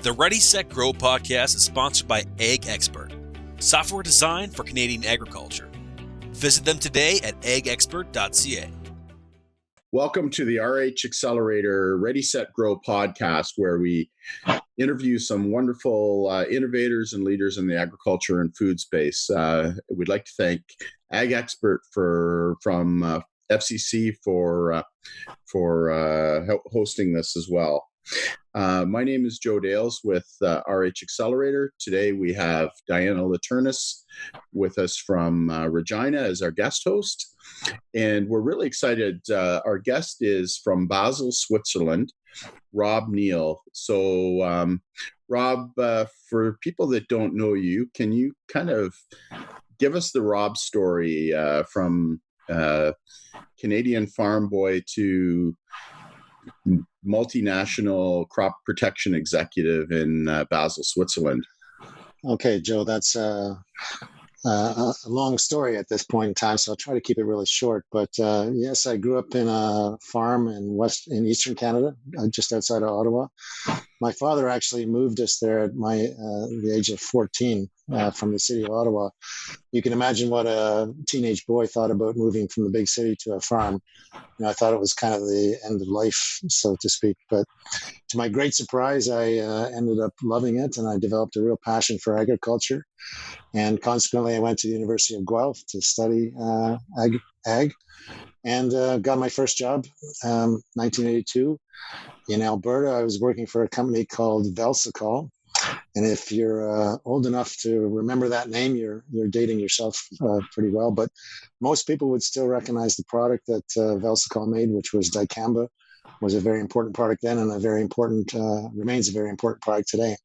The Ready, Set, Grow podcast is sponsored by Ag Expert, software designed for Canadian agriculture. Visit them today at agexpert.ca. Welcome to the RH Accelerator Ready, Set, Grow podcast, where we interview some wonderful innovators and leaders in the agriculture and food space. We'd like to thank Ag Expert from FCC for hosting this as well. My name is Joe Dales with RH Accelerator. Today we have Diana Laternis with us from Regina as our guest host. And we're really excited. Our guest is from Basel, Switzerland, Rob Neill. So, Rob, for people that don't know you, can you kind of give us the Rob story from Canadian farm boy to multinational crop protection executive in Basel, Switzerland? Okay, Joe, that's a long story at this point in time, so I'll try to keep it really short. But yes, I grew up in a farm in eastern Canada, just outside of Ottawa. My father actually moved us there at the age of 14 from the city of Ottawa. You can imagine what a teenage boy thought about moving from the big city to a farm. I thought it was kind of the end of life, so to speak. But to my great surprise, I ended up loving it, and I developed a real passion for agriculture. And consequently, I went to the University of Guelph to study ag and got my first job 1982 in Alberta. I was working for a company called Velsicol. And if you're old enough to remember that name, you're dating yourself pretty well. But most people would still recognize the product that Velsicol made, which was dicamba. Was a very important product then, and remains a very important product today.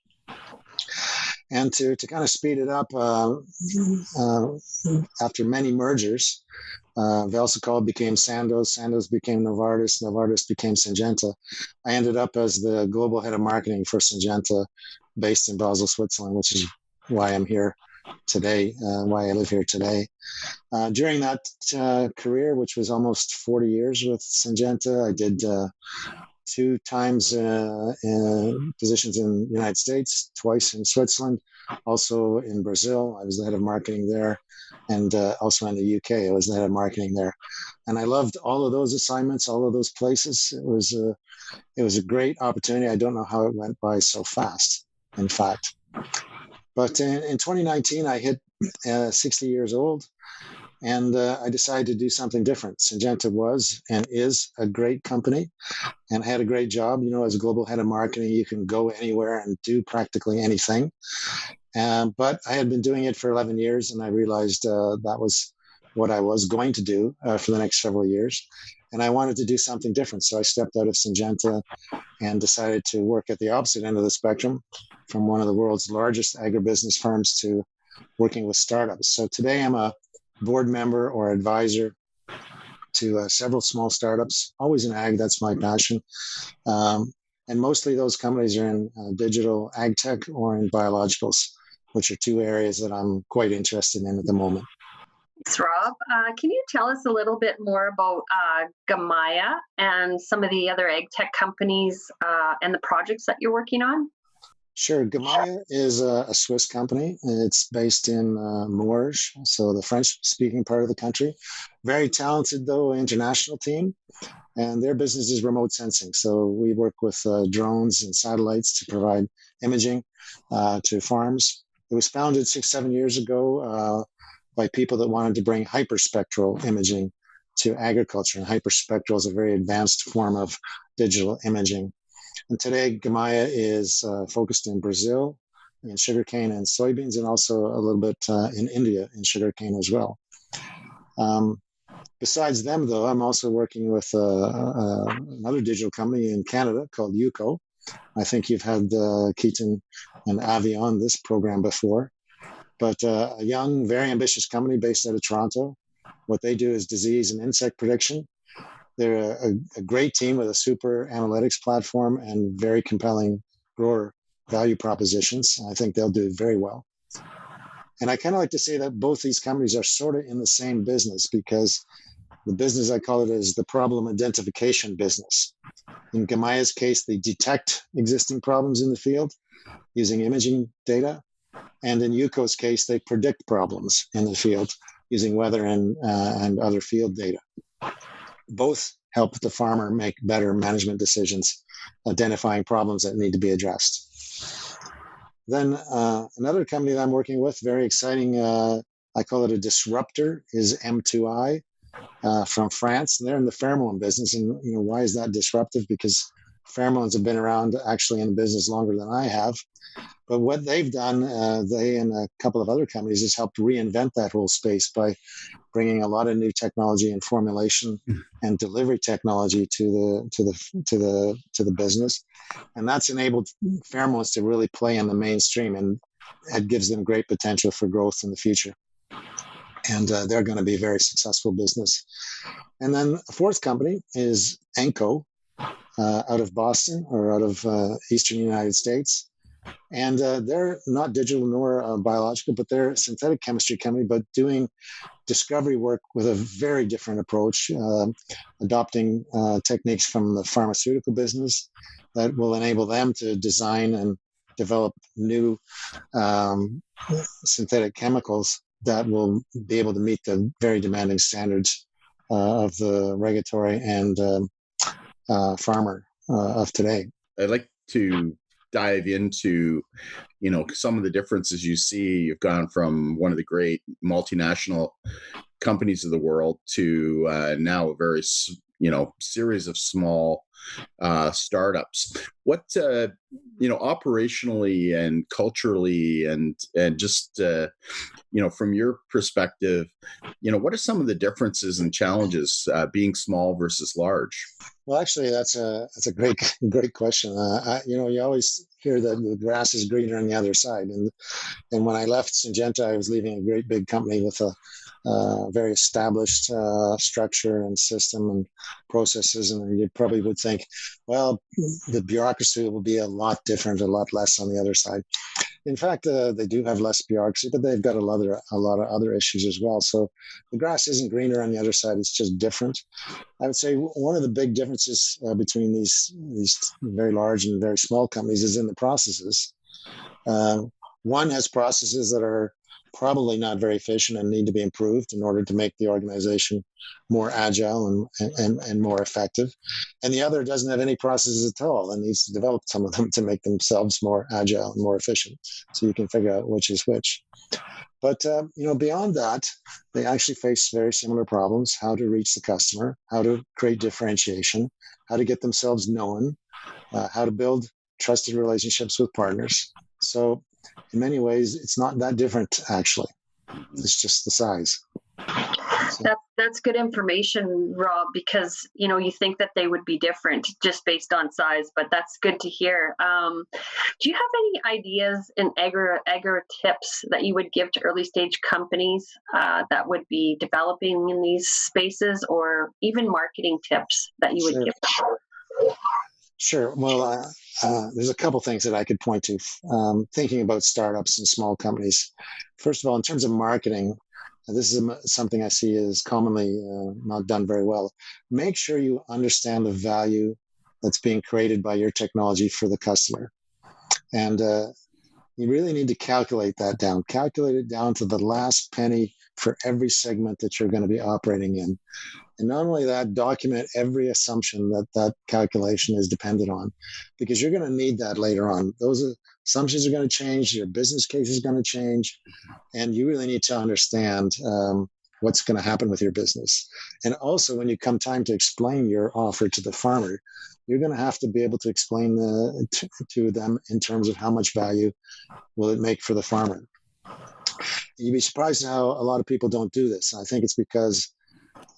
And to kind of speed it up, after many mergers, Velsicol became Sandoz, Sandoz became Novartis, Novartis became Syngenta. I ended up as the global head of marketing for Syngenta, based in Basel, Switzerland, which is why I'm here today, why I live here today. During that career, which was almost 40 years with Syngenta, I did 2 times positions in the United States, twice in Switzerland, also in Brazil. I was the head of marketing there, and also in the UK, I was the head of marketing there. And I loved all of those assignments, all of those places. It was a great opportunity. I don't know how it went by so fast, in fact. But in 2019, I hit 60 years old, and I decided to do something different. Syngenta was and is a great company, and I had a great job. As a global head of marketing, you can go anywhere and do practically anything. But I had been doing it for 11 years, and I realized that was what I was going to do for the next several years. And I wanted to do something different. So I stepped out of Syngenta and decided to work at the opposite end of the spectrum, from one of the world's largest agribusiness firms to working with startups. So today I'm a board member or advisor to several small startups, always in ag. That's my passion. And mostly those companies are in digital ag tech or in biologicals, which are 2 areas that I'm quite interested in at the moment. Thanks, Rob. Can you tell us a little bit more about Gamaya and some of the other ag tech companies and the projects that you're working on? Sure. Gamaya is a Swiss company. It's based in Morges, so the French-speaking part of the country. Very talented, though, international team. And their business is remote sensing. So we work with drones and satellites to provide imaging to farms. It was founded 6-7 years ago by people that wanted to bring hyperspectral imaging to agriculture. And hyperspectral is a very advanced form of digital imaging. And today, Gamaya is focused in Brazil, in sugarcane and soybeans, and also a little bit in India in sugarcane as well. Besides them, though, I'm also working with another digital company in Canada called UCO. I think you've had Keaton and Avi on this program before. But a young, very ambitious company based out of Toronto. What they do is disease and insect prediction. They're a great team with a super analytics platform and very compelling grower value propositions. I think they'll do very well. And I kind of like to say that both these companies are sort of in the same business, because The business, I call it, is the problem identification business. In Gamaya's case, they detect existing problems in the field using imaging data. And in Yuko's case, they predict problems in the field using weather and other field data. Both help the farmer make better management decisions, identifying problems that need to be addressed. Then another company that I'm working with, very exciting, I call it a disruptor, is M2I from France. And they're in the pheromone business. And why is that disruptive? Because pheromones have been around actually in the business longer than I have. But what they've done, they and a couple of other companies, has helped reinvent that whole space by bringing a lot of new technology and formulation and delivery technology to the business, and that's enabled pheromones to really play in the mainstream, and it gives them great potential for growth in the future. And they're going to be a very successful business. And then a fourth company is Enco, out of Boston or out of Eastern United States. And they're not digital nor biological, but they're a synthetic chemistry company, but doing discovery work with a very different approach, adopting techniques from the pharmaceutical business that will enable them to design and develop new synthetic chemicals that will be able to meet the very demanding standards of the regulatory and farmer of today. I'd like to dive into, some of the differences you see. You've gone from one of the great multinational companies of the world to now a very, series of small startups. What, operationally and culturally and just, from your perspective, what are some of the differences and challenges being small versus large? Well, actually, that's a great question. You always hear that the grass is greener on the other side. And when I left Syngenta, I was leaving a great big company with a very established structure and system and processes. And you probably would think, well, the bureaucracy will be a lot different, a lot less on the other side. In fact, they do have less bureaucracy, but they've got a lot of other issues as well. So the grass isn't greener on the other side. It's just different. I would say one of the big differences between these very large and very small companies is in the processes. One has processes that are probably not very efficient and need to be improved in order to make the organization more agile and more effective. And the other doesn't have any processes at all and needs to develop some of them to make themselves more agile and more efficient. So you can figure out which is which. But, beyond that, they actually face very similar problems: how to reach the customer, how to create differentiation, how to get themselves known, how to build trusted relationships with partners. So in many ways, it's not that different, actually. It's just the size. So. That's good information, Rob, because, you think that they would be different just based on size, but that's good to hear. Do you have any ideas in Edgar tips that you would give to early stage companies that would be developing in these spaces, or even marketing tips that you would give them? Sure. Well, there's a couple things that I could point to thinking about startups and small companies. First of all, in terms of marketing, this is something I see is commonly not done very well. Make sure you understand the value that's being created by your technology for the customer. And you really need to calculate it down to the last penny for every segment that you're going to be operating in. And not only that, document every assumption that calculation is dependent on, because you're going to need that later on. Those assumptions are going to change. Your business case is going to change. And you really need to understand what's going to happen with your business. And also, when you come time to explain your offer to the farmer, you're going to have to be able to explain to them in terms of how much value will it make for the farmer. You'd be surprised how a lot of people don't do this. I think it's because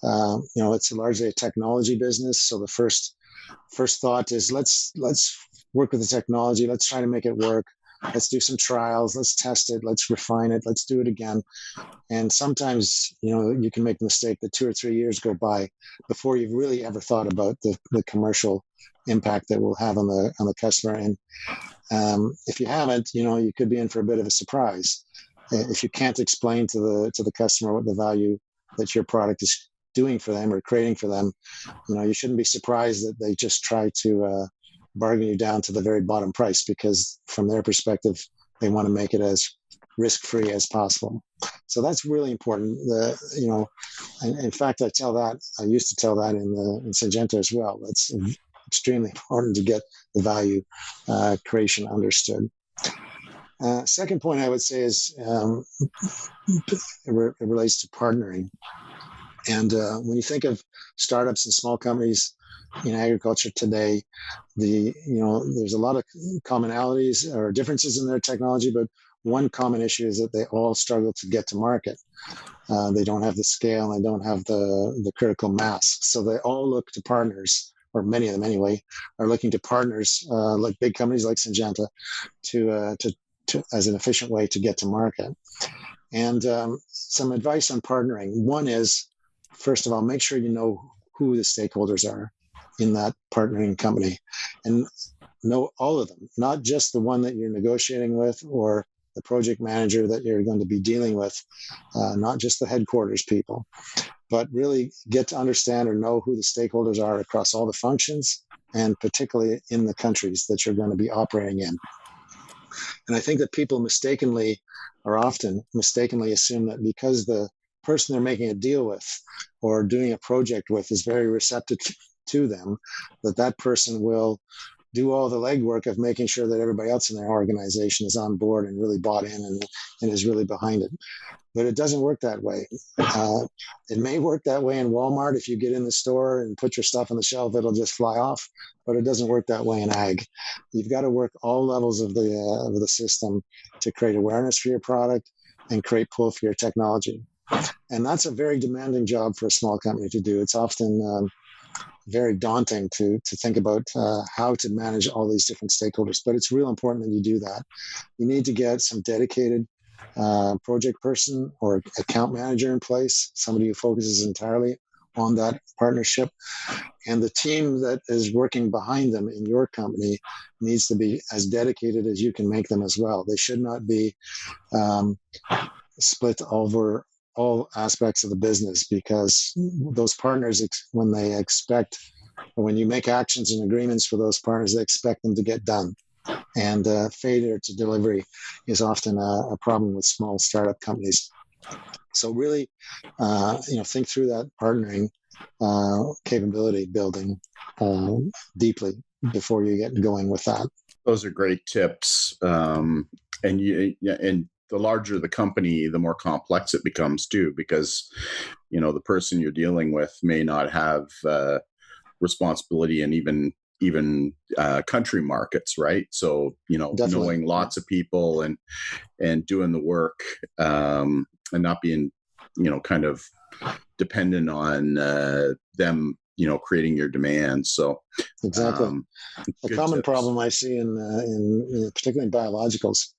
it's largely a technology business. So the first thought is let's work with the technology. Let's try to make it work. Let's do some trials. Let's test it. Let's refine it. Let's do it again. And sometimes, you can make the mistake that 2 or 3 years go by before you've really ever thought about the commercial impact that will have on the customer. And if you haven't, you could be in for a bit of a surprise if you can't explain to the customer what the value that your product doing for them or creating for them, you shouldn't be surprised that they just try to bargain you down to the very bottom price, because from their perspective, they want to make it as risk-free as possible. So that's really important. In fact, I used to tell that in Syngenta as well. That's extremely important to get the value creation understood. Second point I would say is it relates to partnering. And when you think of startups and small companies in agriculture today, there's a lot of commonalities or differences in their technology, but one common issue is that they all struggle to get to market. They don't have the scale, and they don't have the critical mass. So they all look to partners, or many of them anyway, are looking to partners like big companies like Syngenta to as an efficient way to get to market. And some advice on partnering. One is, first of all, make sure you know who the stakeholders are in that partnering company, and know all of them, not just the one that you're negotiating with or the project manager that you're going to be dealing with, not just the headquarters people, but really get to understand or know who the stakeholders are across all the functions, and particularly in the countries that you're going to be operating in. And I think that people often mistakenly assume that because the person they're making a deal with or doing a project with is very receptive to them, that person will do all the legwork of making sure that everybody else in their organization is on board and really bought in and is really behind it. But it doesn't work that way. It may work that way in Walmart. If you get in the store and put your stuff on the shelf, it'll just fly off. But it doesn't work that way in ag. You've got to work all levels of the system to create awareness for your product and create pull for your technology. And that's a very demanding job for a small company to do. It's often very daunting to think about how to manage all these different stakeholders. But it's real important that you do that. You need to get some dedicated project person or account manager in place, somebody who focuses entirely on that partnership. And the team that is working behind them in your company needs to be as dedicated as you can make them as well. They should not be split over all aspects of the business, because those partners, when you make actions and agreements for those partners, they expect them to get done. And failure to delivery is often a problem with small startup companies. So really, think through that partnering capability building deeply before you get going with that. Those are great tips. And the larger the company, the more complex it becomes too, because, the person you're dealing with may not have responsibility in even country markets, right? So, Definitely. Knowing lots of people and doing the work and not being, kind of dependent on them, creating your demands. So exactly. A common problem I see in particularly in biologicals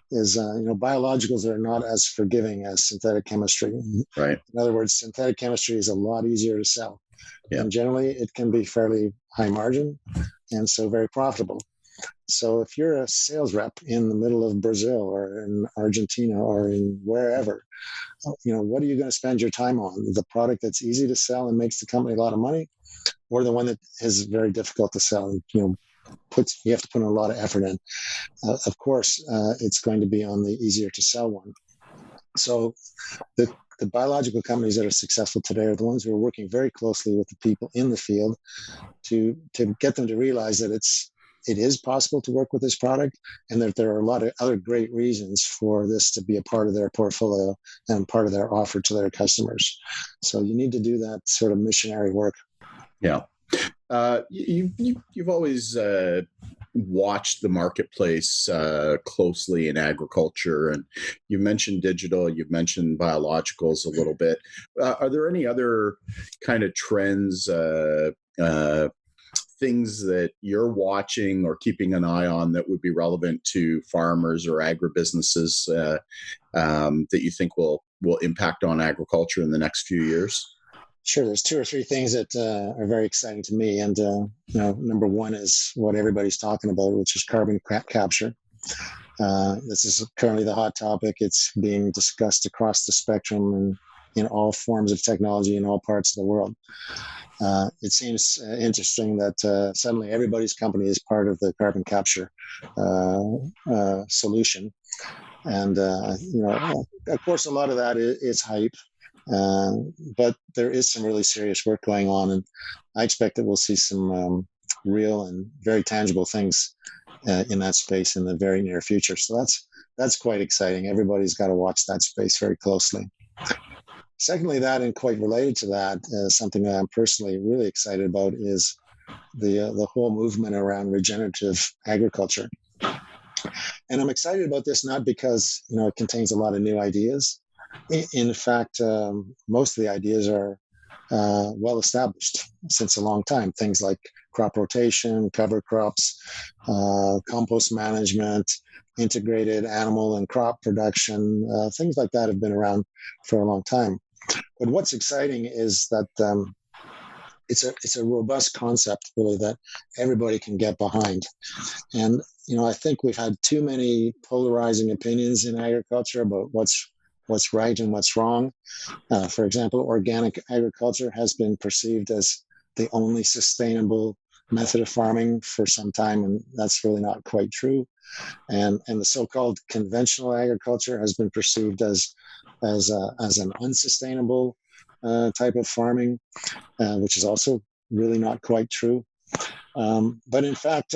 is, biologicals are not as forgiving as synthetic chemistry. Right. In other words, synthetic chemistry is a lot easier to sell. Yeah. And generally it can be fairly high margin and so very profitable. So if you're a sales rep in the middle of Brazil or in Argentina or in wherever, what are you going to spend your time on? The product that's easy to sell and makes the company a lot of money, or the one that is very difficult to sell and, you have to put in a lot of effort in? Of course, it's going to be on the easier to sell one. So the biological companies that are successful today are the ones who are working very closely with the people in the field to get them to realize that it is possible to work with this product, and that there are a lot of other great reasons for this to be a part of their portfolio and part of their offer to their customers. So you need to do that sort of missionary work. Yeah. You've always watched the marketplace closely in agriculture, and you mentioned digital, you've mentioned biologicals a little bit. Are there any other kind of trends, things that you're watching or keeping an eye on that would be relevant to farmers or agribusinesses that you think will impact on agriculture in the next few years? Sure. There's two or three things that are very exciting to me. And, number one is what everybody's talking about, which is carbon capture. This is currently the hot topic. It's being discussed across the spectrum in all forms of technology in all parts of the world. It seems interesting that suddenly everybody's company is part of the carbon capture solution. And, of course, a lot of that is hype, but there is some really serious work going on. And I expect that we'll see some real and very tangible things in that space in the very near future. So that's quite exciting. Everybody's got to watch that space very closely. Secondly, that, and quite related to that, something that I'm personally really excited about is the whole movement around regenerative agriculture. And I'm excited about this not because it contains a lot of new ideas. In fact, most of the ideas are well established since a long time. Things like crop rotation, cover crops, compost management, integrated animal and crop production, things like that have been around for a long time. But what's exciting is that it's a robust concept, really, that everybody can get behind. And I think we've had too many polarizing opinions in agriculture about what's right and what's wrong. For example, organic agriculture has been perceived as the only sustainable method of farming for some time, and that's really not quite true. And the so-called conventional agriculture has been perceived as an unsustainable type of farming, which is also really not quite true. But in fact,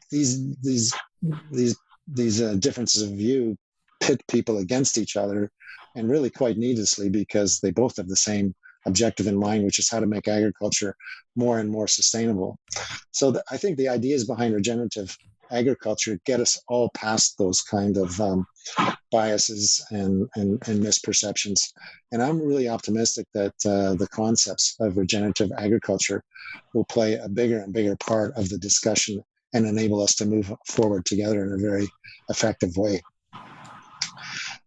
these differences of view pit people against each other, and really quite needlessly, because they both have the same objective in mind, which is how to make agriculture more and more sustainable. So I think the ideas behind regenerative agriculture get us all past those kind of biases and misperceptions. And I'm really optimistic that the concepts of regenerative agriculture will play a bigger and bigger part of the discussion and enable us to move forward together in a very effective way.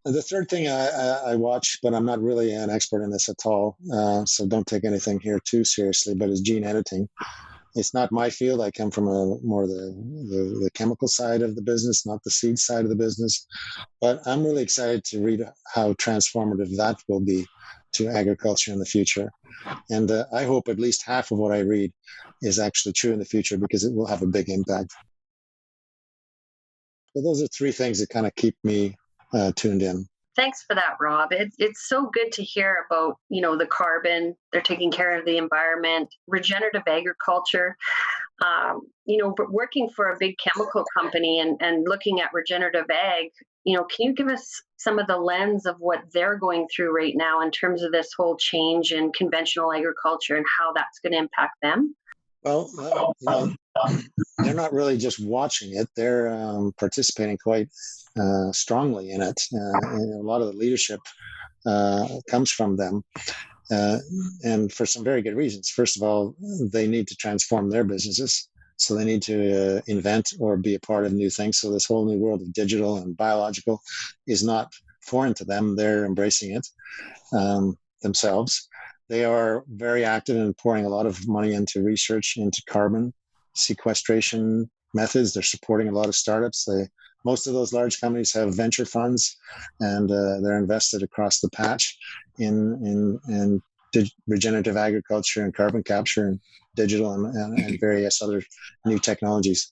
The third thing I watch, but I'm not really an expert in this at all, so don't take anything here too seriously, but is gene editing. It's not my field. I come from more the chemical side of the business, not the seed side of the business. But I'm really excited to read how transformative that will be to agriculture in the future. And I hope at least half of what I read is actually true in the future, because it will have a big impact. So those are three things that kind of keep me tuned in. Thanks for that, Rob. It's so good to hear about, the carbon, they're taking care of the environment, regenerative agriculture, but working for a big chemical company and looking at regenerative ag, can you give us some of the lens of what they're going through right now in terms of this whole change in conventional agriculture and how that's going to impact them? Well, they're not really just watching it. They're participating quite strongly in it. And a lot of the leadership comes from them. And for some very good reasons. First of all, they need to transform their businesses. So they need to invent or be a part of new things. So this whole new world of digital and biological is not foreign to them. They're embracing it themselves. They are very active in pouring a lot of money into research into carbon sequestration methods. They're supporting a lot of startups. Most of those large companies have venture funds, and they're invested across the patch in regenerative agriculture and carbon capture and digital and various other new technologies.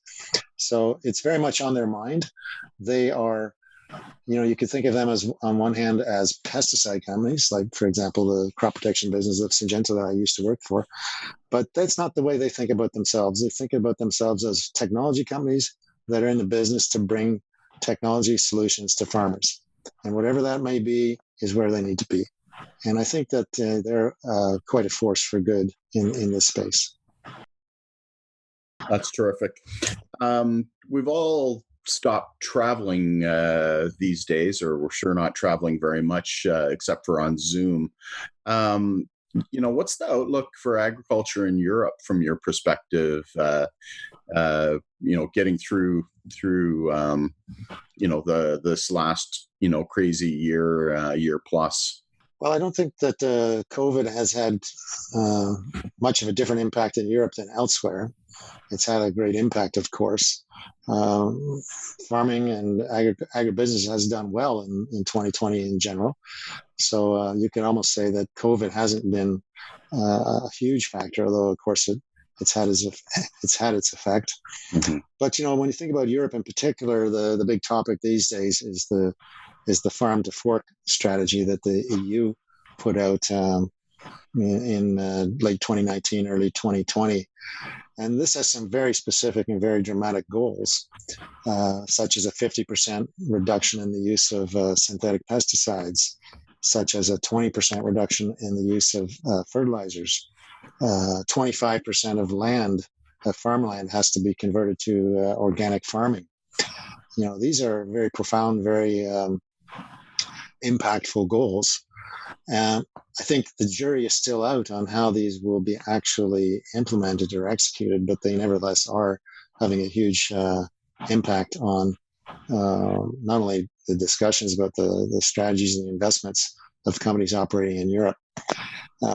So it's very much on their mind. They are, you could think of them as, on one hand, as pesticide companies, like, for example, the crop protection business of Syngenta that I used to work for. But that's not the way they think about themselves. They think about themselves as technology companies that are in the business to bring technology solutions to farmers. And whatever that may be is where they need to be. And I think that they're quite a force for good in this space. That's terrific. We've all stopped traveling these days, or we're sure not traveling very much except for on Zoom. What's the outlook for agriculture in Europe from your perspective? Getting through this last crazy year plus. Well, I don't think that COVID has had much of a different impact in Europe than elsewhere. It's had a great impact, of course. farming and agribusiness has done well in 2020 in general. So you can almost say that COVID hasn't been a huge factor, although of course it's had its effect. Mm-hmm. But when you think about Europe in particular, the big topic these days is the farm to fork strategy that the EU put out in late 2019, early 2020. And this has some very specific and very dramatic goals, such as a 50% reduction in the use of synthetic pesticides, such as a 20% reduction in the use of fertilizers. 25% of land, farmland, has to be converted to organic farming. These are very profound, very impactful goals. I think the jury is still out on how these will be actually implemented or executed, but they nevertheless are having a huge impact on not only the discussions about the strategies and the investments of companies operating in Europe.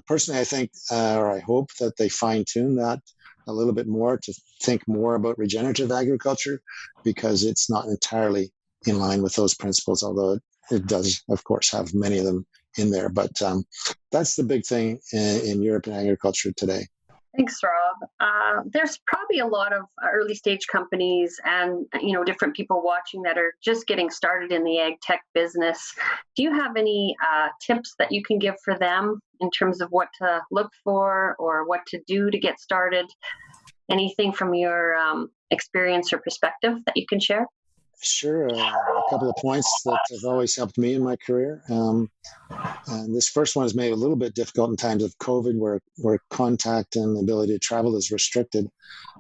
Personally, I think, or I hope, that they fine-tune that a little bit more to think more about regenerative agriculture, because it's not entirely in line with those principles, although it does, of course, have many of them in there. But that's the big thing in European agriculture today. Thanks, Rob. There's probably a lot of early stage companies and different people watching that are just getting started in the ag tech business. Do you have any tips that you can give for them in terms of what to look for or what to do to get started? Anything from your experience or perspective that you can share? Sure. A couple of points that have always helped me in my career. And this first one is made a little bit difficult in times of COVID, where contact and the ability to travel is restricted.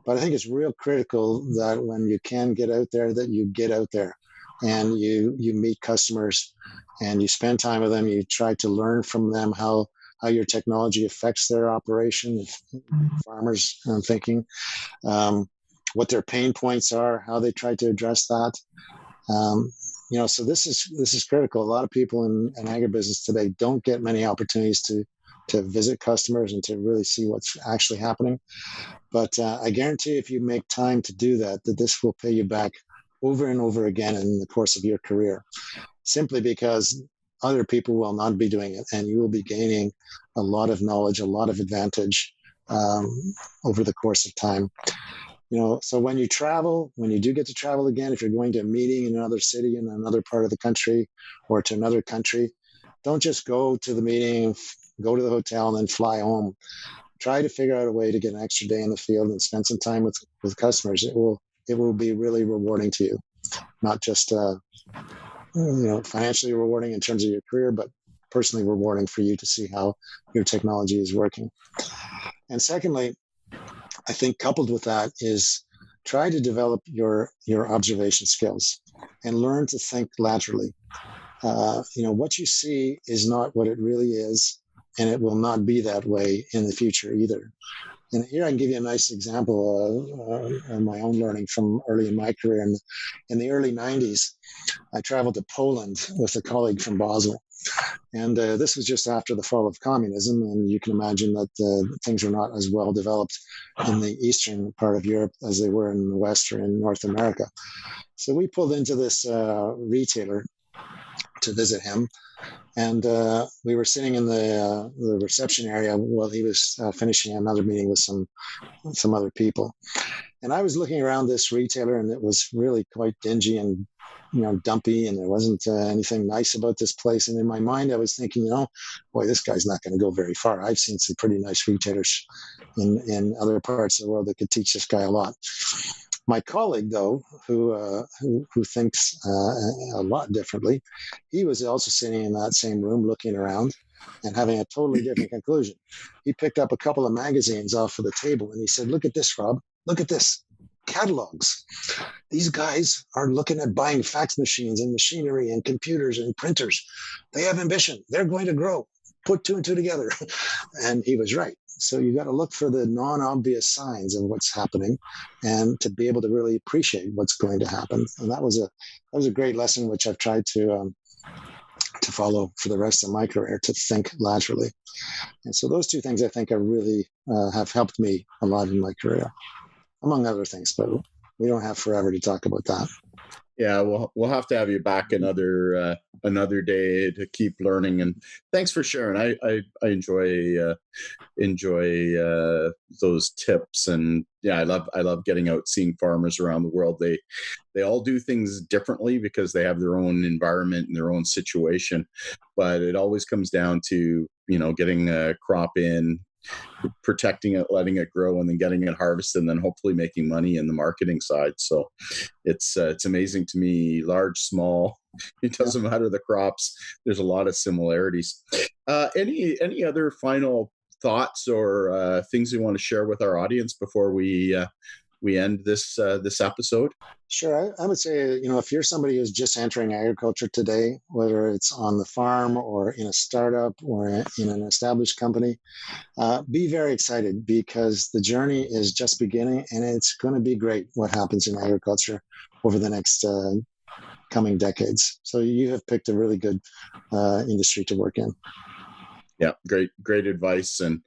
But I think it's real critical that when you can get out there, that you get out there and you meet customers and you spend time with them. You try to learn from them how your technology affects their operation, farmers, I'm thinking. What their pain points are, how they try to address that. So this is critical. A lot of people in agribusiness today don't get many opportunities to visit customers and to really see what's actually happening. But I guarantee if you make time to do that this will pay you back over and over again in the course of your career, simply because other people will not be doing it, and you will be gaining a lot of knowledge, a lot of advantage over the course of time. So when you travel, when you do get to travel again, if you're going to a meeting in another city in another part of the country or to another country, don't just go to the meeting, go to the hotel, and then fly home. Try to figure out a way to get an extra day in the field and spend some time with customers. It will be really rewarding to you, not just financially rewarding in terms of your career, but personally rewarding for you to see how your technology is working. And secondly, I think coupled with that is try to develop your observation skills and learn to think laterally. What you see is not what it really is, and it will not be that way in the future either. And here I can give you a nice example of my own learning from early in my career. In the early 90s, I traveled to Poland with a colleague from Basel. And this was just after the fall of communism, and you can imagine that things were not as well developed in the eastern part of Europe as they were in the West or in North America. So we pulled into this retailer to visit him, and we were sitting in the reception area while he was finishing another meeting with some other people. And I was looking around this retailer, and it was really quite dingy and dumpy, and there wasn't anything nice about this place. And in my mind, I was thinking, boy, this guy's not going to go very far. I've seen some pretty nice retailers in other parts of the world that could teach this guy a lot. My colleague, though, who thinks a lot differently, he was also sitting in that same room looking around and having a totally different conclusion. He picked up a couple of magazines off of the table and he said, "Look at this, Rob. Look at this. Catalogs. These guys are looking at buying fax machines and machinery and computers and printers. They have ambition. They're going to grow. Put two and two together." And he was right. So you got to look for the non-obvious signs of what's happening, and to be able to really appreciate what's going to happen. And that was a great lesson, which I've tried to follow for the rest of my career, to think laterally. And so those two things I think are really have helped me a lot in my career, among other things. But we don't have forever to talk about that. Yeah, we'll have to have you back another day to keep learning. And thanks for sharing. I enjoy those tips, and yeah, I love getting out, seeing farmers around the world. They all do things differently because they have their own environment and their own situation, but it always comes down to getting a crop in, protecting it, letting it grow, and then getting it harvested, and then hopefully making money in the marketing side. So it's amazing to me, large, small, it doesn't matter the crops. There's a lot of similarities. Any other final thoughts or things you want to share with our audience before we end this episode? Sure. I would say, if you're somebody who's just entering agriculture today, whether it's on the farm or in a startup or in an established company, be very excited, because the journey is just beginning, and it's going to be great what happens in agriculture over the next coming decades. So you have picked a really good industry to work in. Yeah, great advice. And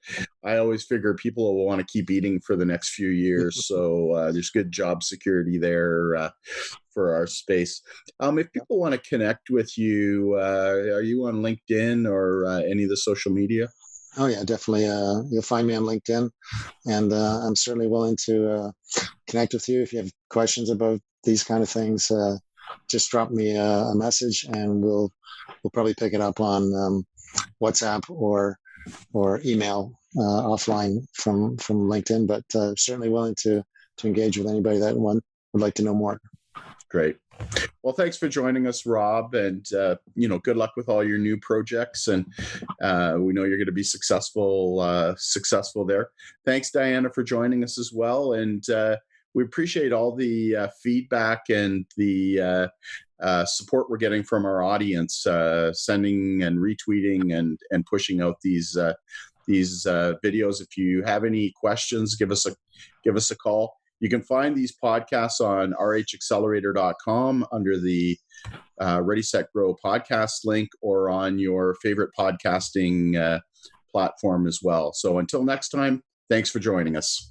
I always figure people will want to keep eating for the next few years. So there's good job security there for our space. If people want to connect with you, are you on LinkedIn or any of the social media? Oh, yeah, definitely. You'll find me on LinkedIn, and I'm certainly willing to connect with you. If you have questions about these kind of things, just drop me a message, and we'll probably pick it up on WhatsApp or email offline from LinkedIn, but certainly willing to engage with anybody that would like to know more. Great. Well, thanks for joining us, Rob, and good luck with all your new projects. And we know you're going to be successful there. Thanks, Diana, for joining us as well. And we appreciate all the feedback and the support we're getting from our audience, sending and retweeting and pushing out these videos. If you have any questions, give us a call. You can find these podcasts on rhaccelerator.com under the Ready, Set, Grow podcast link, or on your favorite podcasting platform as well. So until next time, thanks for joining us.